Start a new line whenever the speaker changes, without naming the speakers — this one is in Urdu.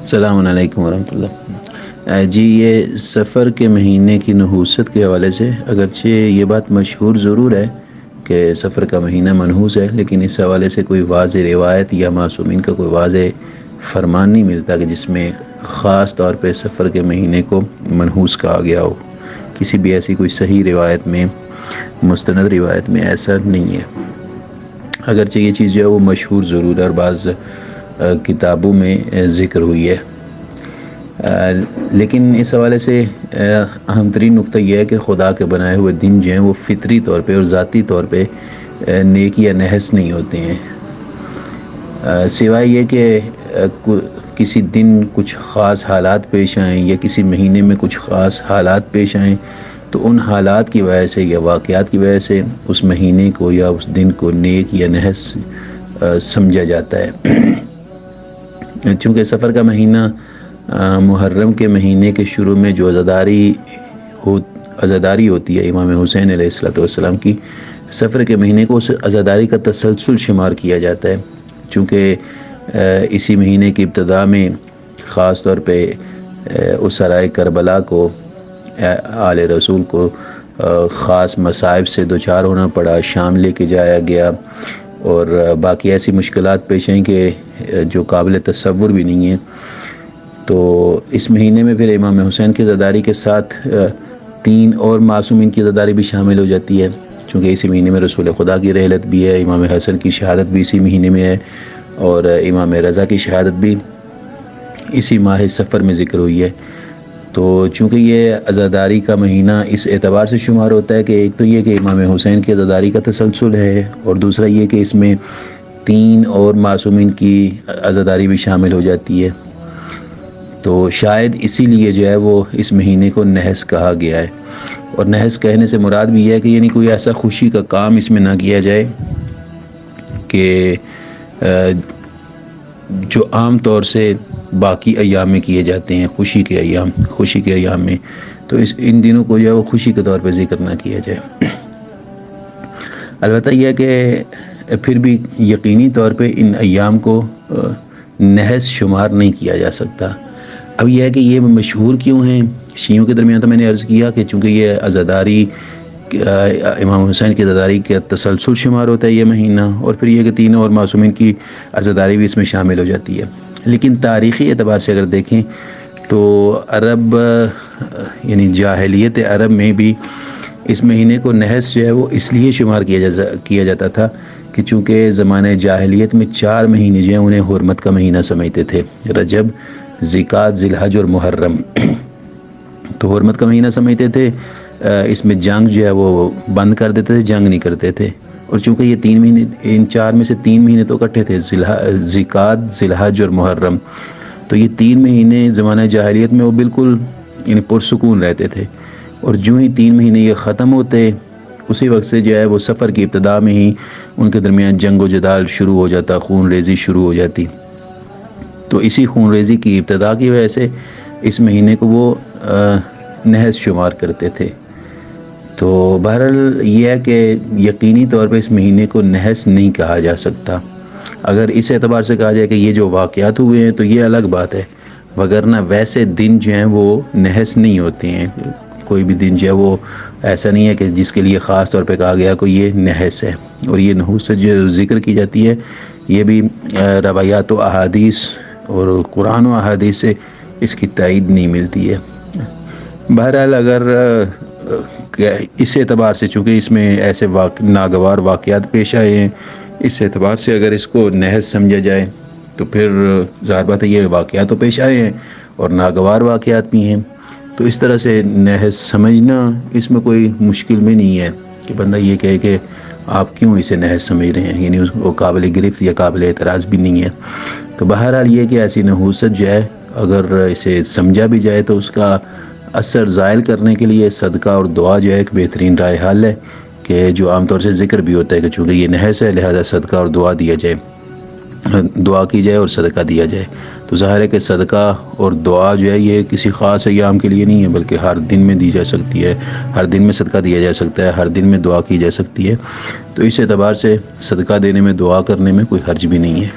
السلام علیکم ورحمۃ اللہ۔ جی یہ سفر کے مہینے کی نحوست کے حوالے سے اگرچہ یہ بات مشہور ضرور ہے کہ سفر کا مہینہ منحوس ہے، لیکن اس حوالے سے کوئی واضح روایت یا معصومین کا کوئی واضح فرمان نہیں ملتا کہ جس میں خاص طور پہ سفر کے مہینے کو منحوس کہا گیا ہو۔ کسی بھی ایسی کوئی صحیح روایت میں، مستند روایت میں ایسا نہیں ہے، اگرچہ یہ چیز جو ہے وہ مشہور ضرور ہے اور بعض کتابوں میں ذکر ہوئی ہے، لیکن اس حوالے سے اہم ترین نقطہ یہ ہے کہ خدا کے بنائے ہوئے دن جو ہیں وہ فطری طور پہ اور ذاتی طور پہ نیک یا نحس نہیں ہوتے ہیں، سوائے یہ کہ کسی دن کچھ خاص حالات پیش آئیں یا کسی مہینے میں کچھ خاص حالات پیش آئیں تو ان حالات کی وجہ سے یا واقعات کی وجہ سے اس مہینے کو یا اس دن کو نیک یا نحس سمجھا جاتا ہے۔ چونکہ سفر کا مہینہ محرم کے مہینے کے شروع میں جو عزاداری ہوتی ہے امام حسین علیہ السلام کی، سفر کے مہینے کو اس عزاداری کا تسلسل شمار کیا جاتا ہے، چونکہ اسی مہینے کی ابتدا میں خاص طور پہ اسرائے کربلا کو، آل رسول کو خاص مصائب سے دوچار ہونا پڑا، شام لے کے جایا گیا اور باقی ایسی مشکلات پیش آئیں کہ جو قابل تصور بھی نہیں ہیں۔ تو اس مہینے میں پھر امام حسین کی عزاداری کے ساتھ 3 اور معصومین کی عزاداری بھی شامل ہو جاتی ہے، چونکہ اسی مہینے میں رسول خدا کی رحلت بھی ہے، امام حسن کی شہادت بھی اسی مہینے میں ہے اور امام رضا کی شہادت بھی اسی ماہ سفر میں ذکر ہوئی ہے۔ تو چونکہ یہ عزاداری کا مہینہ اس اعتبار سے شمار ہوتا ہے کہ ایک تو یہ کہ امام حسین کی عزاداری کا تسلسل ہے اور دوسرا یہ کہ اس میں 3 اور معصومین کی عزاداری بھی شامل ہو جاتی ہے، تو شاید اسی لیے جو ہے وہ اس مہینے کو نحس کہا گیا ہے۔ اور نحس کہنے سے مراد بھی یہ ہے کہ یعنی کوئی ایسا خوشی کا کام اس میں نہ کیا جائے کہ جو عام طور سے باقی ایام میں کیے جاتے ہیں، خوشی کے ایام میں، تو ان دنوں کو جو ہے وہ خوشی کے طور پہ ذکر نہ کیا جائے۔ البتہ یہ ہے کہ پھر بھی یقینی طور پہ ان ایام کو نحس شمار نہیں کیا جا سکتا۔ اب یہ ہے کہ یہ مشہور کیوں ہیں شیعوں کے درمیان، تو میں نے عرض کیا کہ چونکہ یہ عزاداری امام حسین کی عزاداری کا تسلسل شمار ہوتا ہے یہ مہینہ، اور پھر یہ کہ 3 اور معصومین کی عزاداری بھی اس میں شامل ہو جاتی ہے۔ لیکن تاریخی اعتبار سے اگر دیکھیں تو عرب یعنی جاہلیت عرب میں بھی اس مہینے کو نحس جو ہے وہ اس لیے شمار کیا جاتا تھا کہ چونکہ زمانہ جاہلیت میں 4 مہینے جو ہیں انہیں حرمت کا مہینہ سمجھتے تھے، رجب، ذوالقعدہ، ذی الحج اور محرم، تو حرمت کا مہینہ سمجھتے تھے۔ اس میں جنگ جو ہے وہ بند کر دیتے تھے، جنگ نہیں کرتے تھے، اور چونکہ یہ 3 مہینے، ان 4 میں سے 3 مہینے تو اکٹھے تھے، ذوالقعدہ، ذی الحج اور محرم، تو یہ 3 مہینے زمانہ جاہلیت میں وہ بالکل یعنی پرسکون رہتے تھے، اور جو ہی 3 مہینے یہ ختم ہوتے اسی وقت سے جو ہے وہ سفر کی ابتدا میں ہی ان کے درمیان جنگ و جدال شروع ہو جاتا، خون ریزی شروع ہو جاتی، تو اسی خون ریزی کی ابتدا کی وجہ سے اس مہینے کو وہ نحس شمار کرتے تھے۔ تو بہرحال یہ ہے کہ یقینی طور پہ اس مہینے کو نحس نہیں کہا جا سکتا۔ اگر اس اعتبار سے کہا جائے کہ یہ جو واقعات ہوئے ہیں تو یہ الگ بات ہے، وگرنہ ویسے دن جو ہیں وہ نحس نہیں ہوتے ہیں، کوئی بھی دن جو ہے وہ ایسا نہیں ہے کہ جس کے لیے خاص طور پہ کہا گیا کہ یہ نحس ہے۔ اور یہ نحوست جو ذکر کی جاتی ہے یہ بھی روایات و احادیث اور قرآن و احادیث سے اس کی تائید نہیں ملتی ہے۔ بہرحال اگر اس اعتبار سے چونکہ اس میں ایسے ناگوار واقعات پیش آئے ہیں، اس اعتبار سے اگر اس کو نحس سمجھا جائے تو پھر ظاہر بات ہے یہ واقعات تو پیش آئے ہیں اور ناگوار واقعات بھی ہیں، تو اس طرح سے نحس سمجھنا اس میں کوئی مشکل میں نہیں ہے کہ بندہ یہ کہے کہ آپ کیوں اسے نحس سمجھ رہے ہیں، یعنی وہ قابل گرفت یا قابل اعتراض بھی نہیں ہے۔ تو بہرحال یہ کہ ایسی نحوست جو ہے اگر اسے سمجھا بھی جائے تو اس کا اثر زائل کرنے کے لیے صدقہ اور دعا جو ہے ایک بہترین رائے حل ہے، کہ جو عام طور سے ذکر بھی ہوتا ہے کہ چونکہ یہ نحس ہے لہذا صدقہ اور دعا دیا جائے، دعا کی جائے اور صدقہ دیا جائے۔ تو ظاہر ہے کہ صدقہ اور دعا جو ہے یہ کسی خاص ایام کے لیے نہیں ہے بلکہ ہر دن میں دی جا سکتی ہے، ہر دن میں صدقہ دیا جا سکتا ہے، ہر دن میں دعا کی جا سکتی ہے، تو اس اعتبار سے صدقہ دینے میں، دعا کرنے میں کوئی حرج بھی نہیں ہے۔